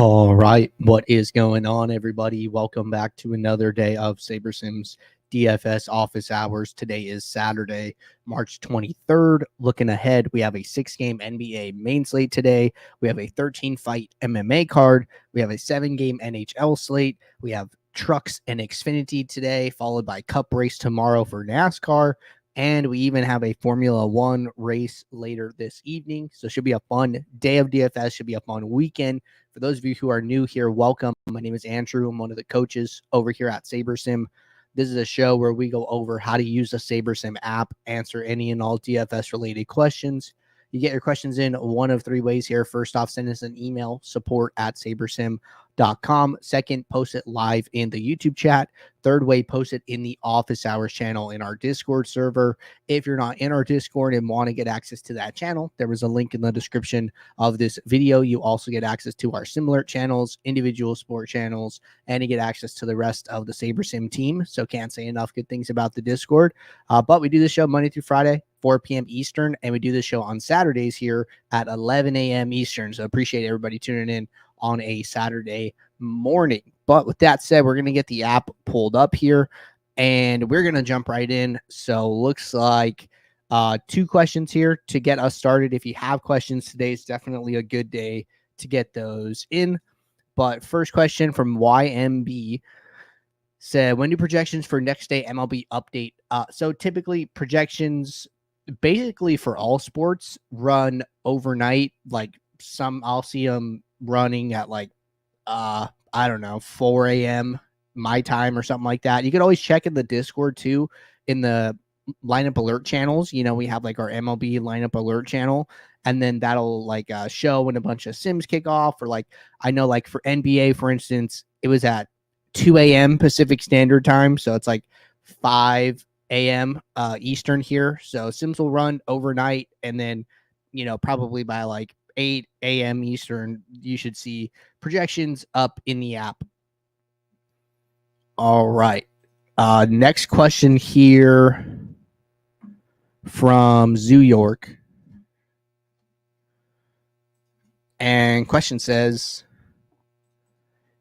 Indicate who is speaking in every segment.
Speaker 1: All right, what is going on, everybody? Welcome back to another day of SaberSim's DFS office hours. Today is Saturday, March 23rd. Looking ahead, we have a 6-game NBA main slate today. We have a 13-fight MMA card. We have a 7-game NHL slate. We have Trucks and Xfinity today, followed by Cup Race tomorrow for NASCAR. And we even have a Formula One race later this evening. So it should be a fun day of DFS, should be a fun weekend. For those of you who are new here, welcome. My name is Andrew. I'm one of the coaches over here at SaberSim. This is a show where we go over how to use the SaberSim app, answer any and all DFS-related questions. You get your questions in one of 3 ways here. First off, send us an email, support@sabersim.com. Second, post it live in the YouTube chat. Third way, post it in the office hours channel in our Discord server. If you're not in our Discord and want to get access to that channel, there is a link in the description of this video. You also get access to our similar channels, individual sport channels, and you get access to the rest of the SaberSim team. So can't say enough good things about the Discord. But we do this show Monday through Friday, 4 p.m. Eastern, and we do this show on Saturdays here at 11 a.m. Eastern. So appreciate everybody tuning in on a Saturday morning. But with that said, we're going to get the app pulled up here and we're going to jump right in. So looks like 2 questions here to get us started. If you have questions today, it's definitely a good day to get those in. But first question from YMB said, when do projections for next day MLB update? So typically projections basically for all sports run overnight. Like I'll see them running at like, I don't know, 4 a.m. my time or something like that. You could always check in the Discord too, in the lineup alert channels. You know, we have like our MLB lineup alert channel, and then that'll like show when a bunch of sims kick off, or like I know like for NBA, for instance, it was at 2 a.m. Pacific Standard Time. So it's like 5 a.m. Eastern here. So sims will run overnight, and then, you know, probably by like 8 a.m. Eastern, you should see projections up in the app. All right. Next question here from Zoo York. And question says,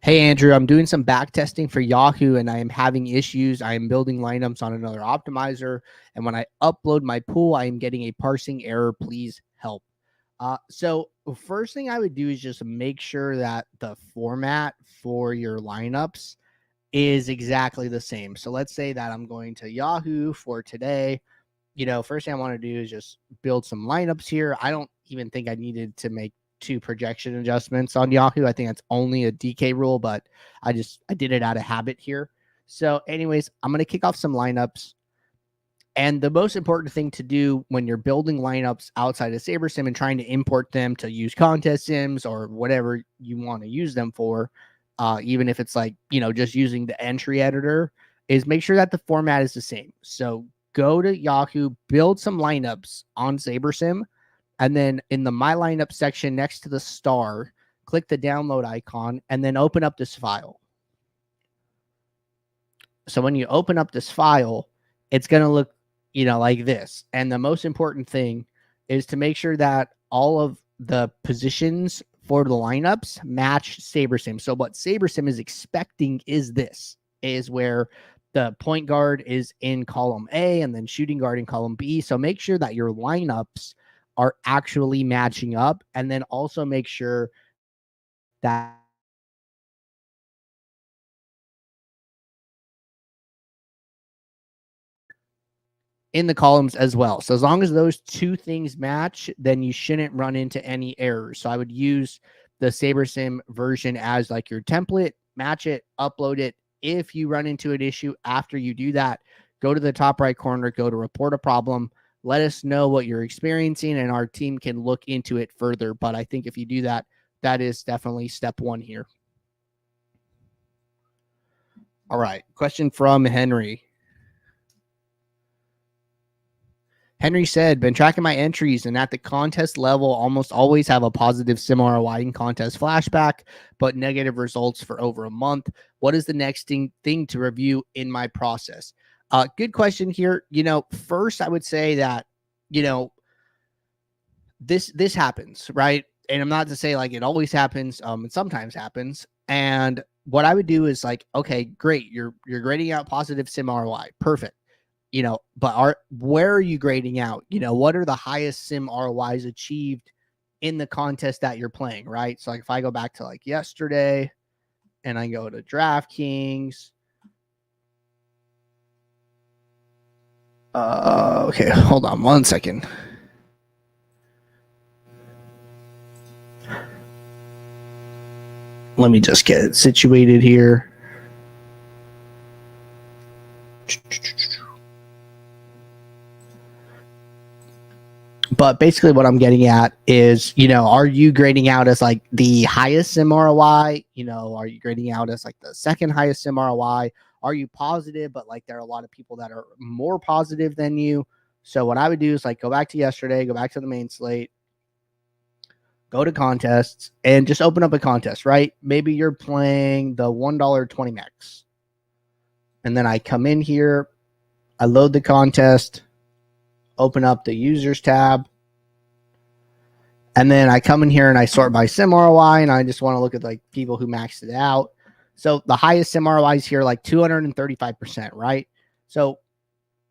Speaker 1: hey, Andrew, I'm doing some back testing for Yahoo and I am having issues. I am building lineups on another optimizer. And when I upload my pool, I am getting a parsing error. Please help. So first thing I would do is just make sure that the format for your lineups is exactly the same. So let's say that I'm going to Yahoo for today. You know, first thing I want to do is just build some lineups here. I don't even think I needed to make 2 projection adjustments on Yahoo. I think that's only a DK rule, but I did it out of habit here. So anyways, I'm going to kick off some lineups. And the most important thing to do when you're building lineups outside of SaberSim and trying to import them to use contest sims or whatever you want to use them for, even if it's like, you know, just using the entry editor, is make sure that the format is the same. So go to Yahoo, build some lineups on SaberSim, and then in the My Lineup section next to the star, click the download icon and then open up this file. So when you open up this file, it's going to look, you know, like this. And the most important thing is to make sure that all of the positions for the lineups match SaberSim. So what SaberSim is expecting is this, is where the point guard is in column A and then shooting guard in column B. So make sure that your lineups are actually matching up, and then also make sure that in the columns as well. So as long as those 2 things match, then you shouldn't run into any errors. So I would use the SaberSim version as like your template, match it, upload it. If you run into an issue after you do that, go to the top right corner, go to report a problem, let us know what you're experiencing, and our team can look into it further. But I think if you do that, that is definitely step 1 here. All right. Question from Henry. Henry said, been tracking my entries and at the contest level almost always have a positive sim ROI in contest flashback, but negative results for over a month. What is the next thing to review in my process? Good question here. You know, first I would say that, you know, this happens, right? and I'm not to say like it always happens, it sometimes happens. And what I would do is like, okay, great, you're grading out positive sim ROI, perfect. But where are you grading out? What are the highest sim ROIs achieved in the contest that you're playing, right? So like if I go back to like yesterday and I go to DraftKings, okay, hold on one second. Let me just get it situated here. But basically what I'm getting at is, are you grading out as like the highest sim ROI? Are you grading out as like the second highest sim ROI? Are you positive, but like there are a lot of people that are more positive than you? So what I would do is like go back to yesterday, go back to the main slate, go to contests, and just open up a contest, right? Maybe you're playing the $1.20 max. And then I come in here, I load the contest, open up the users tab, and then I come in here and I sort by sim ROI, and I just want to look at like people who maxed it out. So the highest sim ROI is here, like 235%, right? So,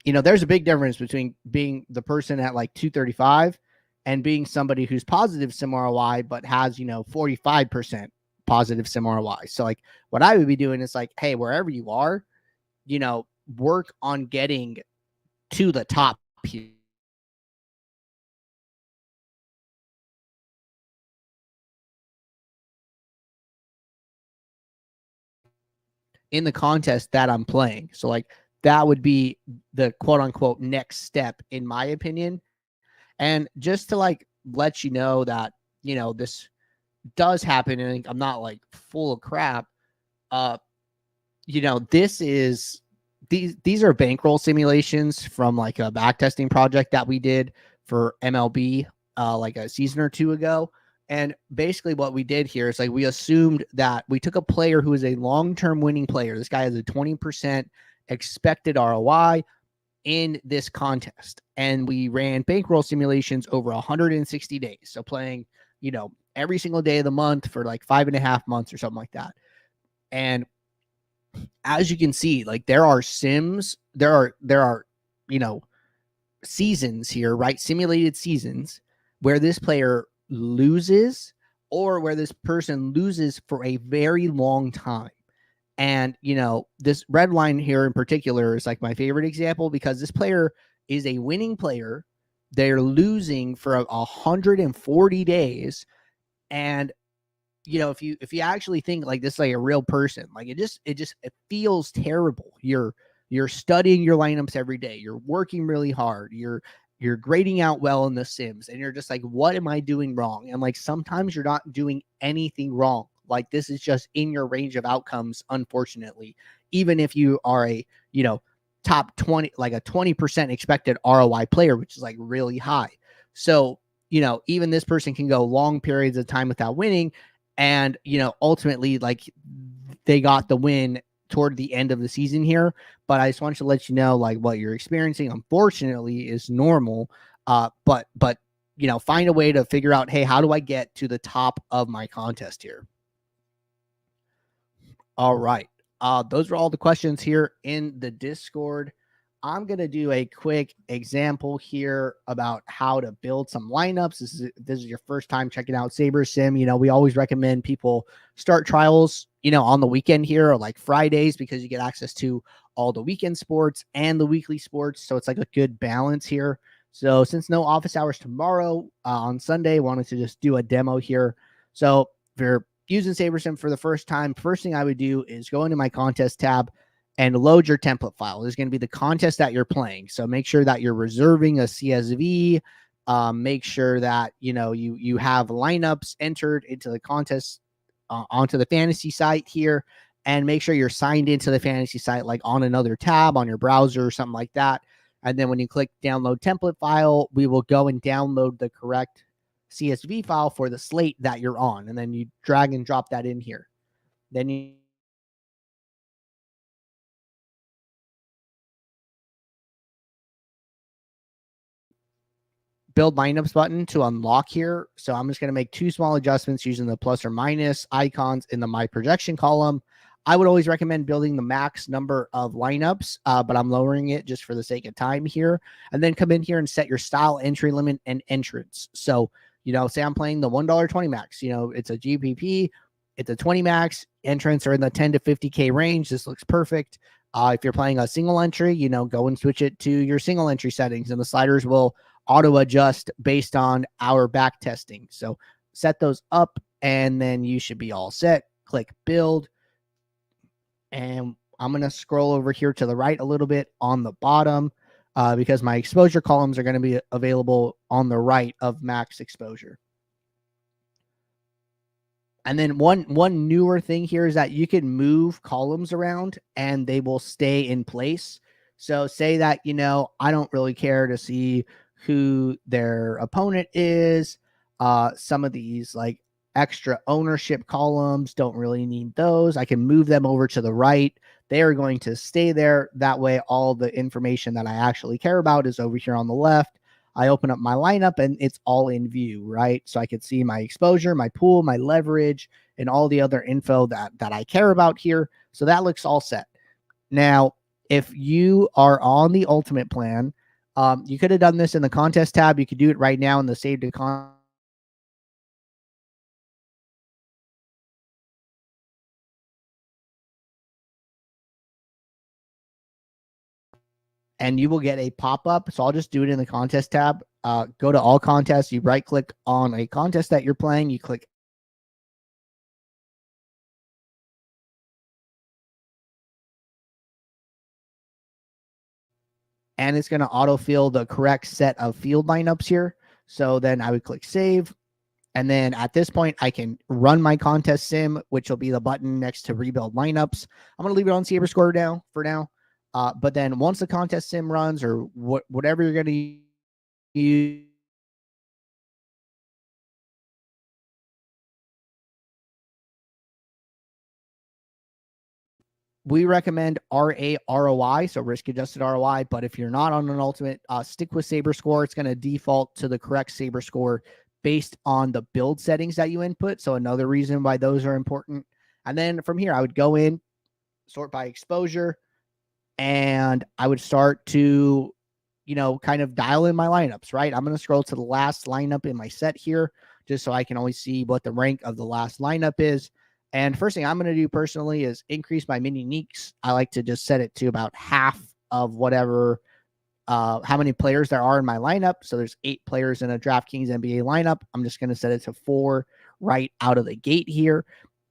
Speaker 1: there's a big difference between being the person at like 235 and being somebody who's positive sim ROI, but has, 45% positive sim ROI. So like what I would be doing is like, hey, wherever you are, work on getting to the top here. In the contest that I'm playing. So like that would be the quote unquote next step in my opinion. And just to like let you know that, this does happen and I'm not like full of crap. This is these are bankroll simulations from like a backtesting project that we did for MLB like a season or two ago. And basically what we did here is like we assumed that we took a player who is a long-term winning player. This guy has a 20% expected ROI in this contest. And we ran bankroll simulations over 160 days. So playing, every single day of the month for like 5.5 months or something like that. And as you can see, like there are seasons here, right? Simulated seasons where this player loses or where this person loses for a very long time. And, this red line here in particular is like my favorite example because this player is a winning player. They're losing for 140 days. And if you actually think like this, like a real person, like it feels terrible. You're studying your lineups every day. You're working really hard. You're grading out well in the sims, and you're just like, what am I doing wrong? And like sometimes you're not doing anything wrong. Like this is just in your range of outcomes, unfortunately. Even if you are a top 20, like a 20% expected ROI player, which is like really high. So even this person can go long periods of time without winning. And, ultimately, like they got the win toward the end of the season here. But I just want to let you know, like what you're experiencing, unfortunately, is normal. But find a way to figure out, hey, how do I get to the top of my contest here? All right. Those are all the questions here in the Discord. I'm going to do a quick example here about how to build some lineups. This is your first time checking out SaberSim. We always recommend people start trials, on the weekend here or like Fridays because you get access to all the weekend sports and the weekly sports. So it's like a good balance here. So since no office hours tomorrow on Sunday, wanted to just do a demo here. So if you're using SaberSim for the first time, first thing I would do is go into my contest tab and load your template file. This is going to be the contest that you're playing. So make sure that you're reserving a CSV. Make sure that you have lineups entered into the contest onto the fantasy site here, and make sure you're signed into the fantasy site like on another tab on your browser or something like that. And then when you click download template file, we will go and download the correct CSV file for the slate that you're on, and then you drag and drop that in here. Then you build lineups button to unlock here. So I'm just going to make 2 small adjustments using the plus or minus icons in the my projection column. I would always recommend building the max number of lineups, but I'm lowering it just for the sake of time here. And then come in here and set your style, entry limit, and entrance. So, say I'm playing the $1.20 max, it's a GPP, it's a 20 max, entrants are in the 10 to 50K range. This looks perfect. If you're playing a single entry, go and switch it to your single entry settings, and the sliders will auto adjust based on our back testing. So set those up, and then you should be all set. Click build. And I'm going to scroll over here to the right a little bit on the bottom because my exposure columns are going to be available on the right of max exposure. And then one newer thing here is that you can move columns around and they will stay in place. So say that, I don't really care to see who their opponent is. Some of these like extra ownership columns, don't really need those. I can move them over to the right. They are going to stay there. That way, all the information that I actually care about is over here on the left. I open up my lineup and it's all in view, right? So I could see my exposure, my pool, my leverage, and all the other info that I care about here. So that looks all set. Now, if you are on the ultimate plan, you could have done this in the contest tab. You could do it right now in the save to contest. And you will get a pop-up. So I'll just do it in the contest tab. Go to all contests. You right-click on a contest that you're playing. You click and it's going to autofill the correct set of field lineups here. So then I would click save. And then at this point, I can run my contest sim, which will be the button next to rebuild lineups. I'm going to leave it on SaberScore now for now. But then once the contest sim runs or whatever you're going to use, we recommend ROI, so risk adjusted ROI. But if you're not on an ultimate, stick with SaberScore. It's going to default to the correct SaberScore based on the build settings that you input. So another reason why those are important. And then from here, I would go in, sort by exposure, and I would start to, kind of dial in my lineups, right? I'm going to scroll to the last lineup in my set here, just so I can always see what the rank of the last lineup is. And first thing I'm going to do personally is increase my mini uniques. I like to just set it to about half of whatever, how many players there are in my lineup. So there's 8 players in a DraftKings NBA lineup. I'm just going to set it to 4 right out of the gate here.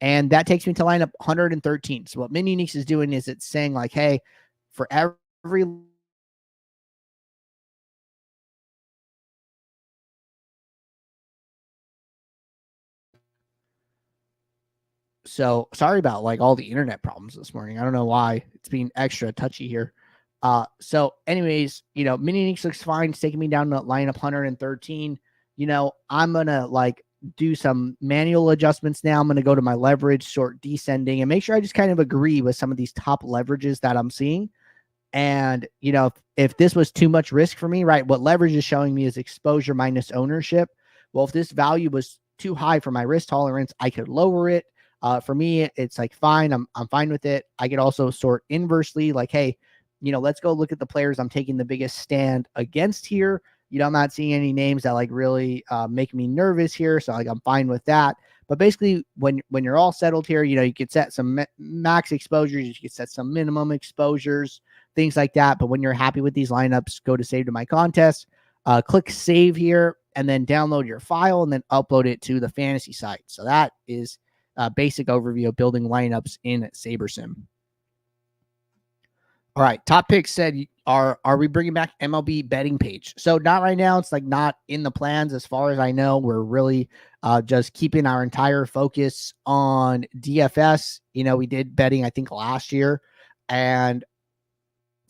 Speaker 1: And that takes me to lineup 113. So what mini uniques is doing is it's saying like, hey, for every So sorry about like all the internet problems this morning. I don't know why it's being extra touchy here. So anyways, mini uniques looks fine. It's taking me down to lineup 113. I'm gonna like do some manual adjustments now. I'm gonna go to my leverage, sort descending, and make sure I just kind of agree with some of these top leverages that I'm seeing. And if this was too much risk for me, right? What leverage is showing me is exposure minus ownership. Well, if this value was too high for my risk tolerance, I could lower it. For me, it's like fine. I'm fine with it. I could also sort inversely, like, hey, let's go look at the players I'm taking the biggest stand against here. I'm not seeing any names that like really make me nervous here. So like I'm fine with that. But basically, when you're all settled here, you could set some max exposures, you could set some minimum exposures, things like that. But when you're happy with these lineups, go to save to my contest, click save here, and then download your file and then upload it to the fantasy site. So that is a basic overview of building lineups in SaberSim. All right, top picks said, are we bringing back MLB betting page? So not right now. It's like not in the plans as far as I know. We're really just keeping our entire focus on DFS. We did betting, I think, last year. And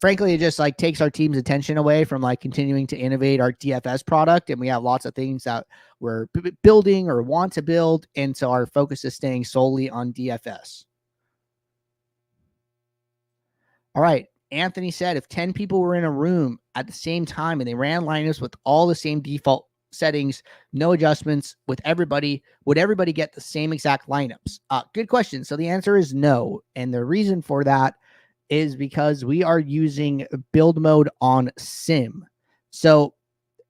Speaker 1: frankly, it just like takes our team's attention away from like continuing to innovate our DFS product. And we have lots of things that we're building or want to build. And so our focus is staying solely on DFS. All right. Anthony said, if 10 people were in a room at the same time and they ran lineups with all the same default settings, no adjustments with everybody, would everybody get the same exact lineups? Good question. So the answer is no. And the reason for that is because we are using build mode on sim. So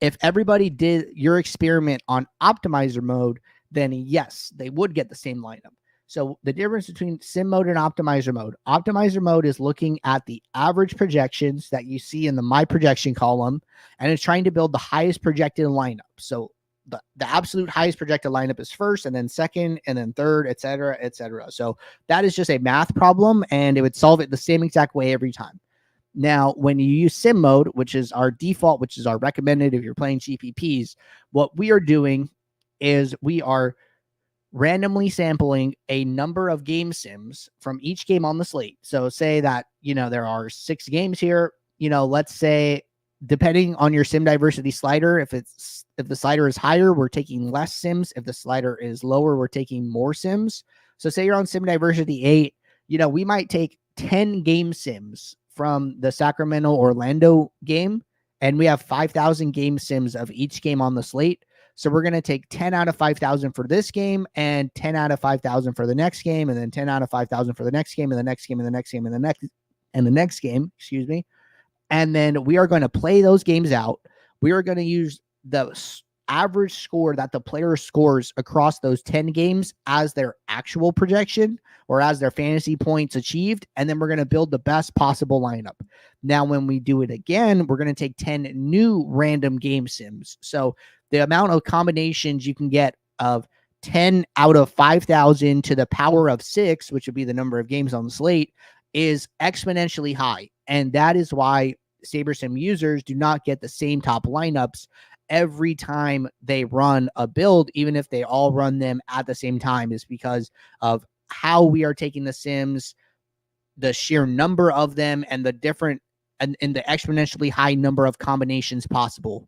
Speaker 1: if everybody did your experiment on optimizer mode, then yes, they would get the same lineup. So the difference between sim mode and optimizer mode is looking at the average projections that you see in the my projection column, and it's trying to build the highest projected lineup. So the absolute highest projected lineup is first, and then second, and then third, et cetera, et cetera. So that is just a math problem, and it would solve it the same exact way every time. Now, when you use sim mode, which is our default, which is our recommended if you're playing GPPs, what we are doing is we are randomly sampling a number of game sims from each game on the slate. So say that, there are 6 games here, let's say, depending on your sim diversity slider, if the slider is higher, we're taking less sims. If the slider is lower, we're taking more sims. So say you're on sim diversity 8, we might take 10 game sims from the Sacramento Orlando game, and we have 5,000 game sims of each game on the slate. So we're going to take 10 out of 5,000 for this game, and 10 out of 5,000 for the next game, and then 10 out of 5,000 for the next game, and the next game, and the next game, and the next game, excuse me. And then we are going to play those games out. We are going to use the average score that the player scores across those 10 games as their actual projection or as their fantasy points achieved. And then we're going to build the best possible lineup. Now, when we do it again, we're going to take 10 new random game sims. So the amount of combinations you can get of 10 out of 5,000 to the power of 6, which would be the number of games on the slate, is exponentially high. And that is why SaberSim users do not get the same top lineups every time they run a build, even if they all run them at the same time, is because of how we are taking the sims, the sheer number of them, and the different and the exponentially high number of combinations possible.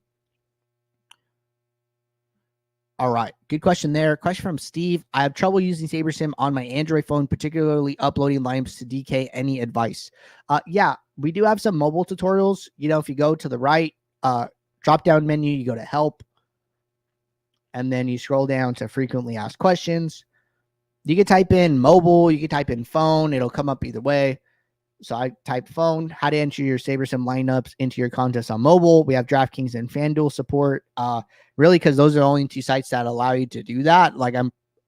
Speaker 1: All right. Good question there. Question from Steve. I have trouble using SaberSim on my Android phone, particularly uploading lineups to DK. Any advice? Yeah, we do have some mobile tutorials. If you go to the right drop down menu, you go to help, and then you scroll down to frequently asked questions. You can type in mobile, you can type in phone. It'll come up either way. So I type phone, how to enter your SaberSim lineups into your contest on mobile. We have DraftKings and FanDuel support. Really, because those are the only 2 sites that allow you to do that. Like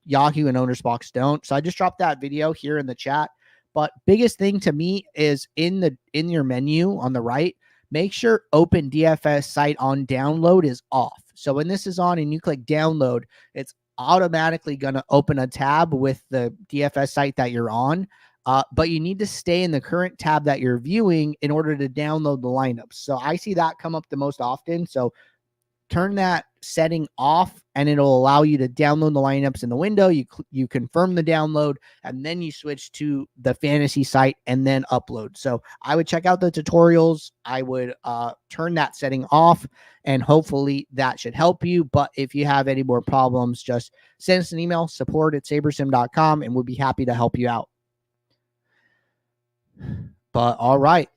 Speaker 1: Yahoo and OwnersBox don't. So I just dropped that video here in the chat. But biggest thing to me is in your menu on the right, make sure Open DFS site on download is off. So when this is on and you click download, it's automatically going to open a tab with the DFS site that you're on. But you need to stay in the current tab that you're viewing in order to download the lineups. So I see that come up the most often. So turn that setting off, and it'll allow you to download the lineups in the window. You confirm the download, and then you switch to the fantasy site and then upload. So I would check out the tutorials. I would turn that setting off, and hopefully that should help you. But if you have any more problems, just send us an email, support@sabersim.com, and we'll be happy to help you out. But all right,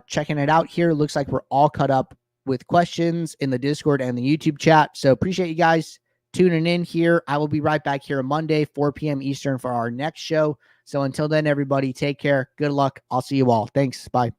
Speaker 1: checking it out here. Looks like we're all cut up with questions in the Discord and the YouTube chat. So appreciate you guys tuning in here. I will be right back here on Monday, 4 p.m. Eastern for our next show. So until then, everybody, take care. Good luck. I'll see you all. Thanks. Bye.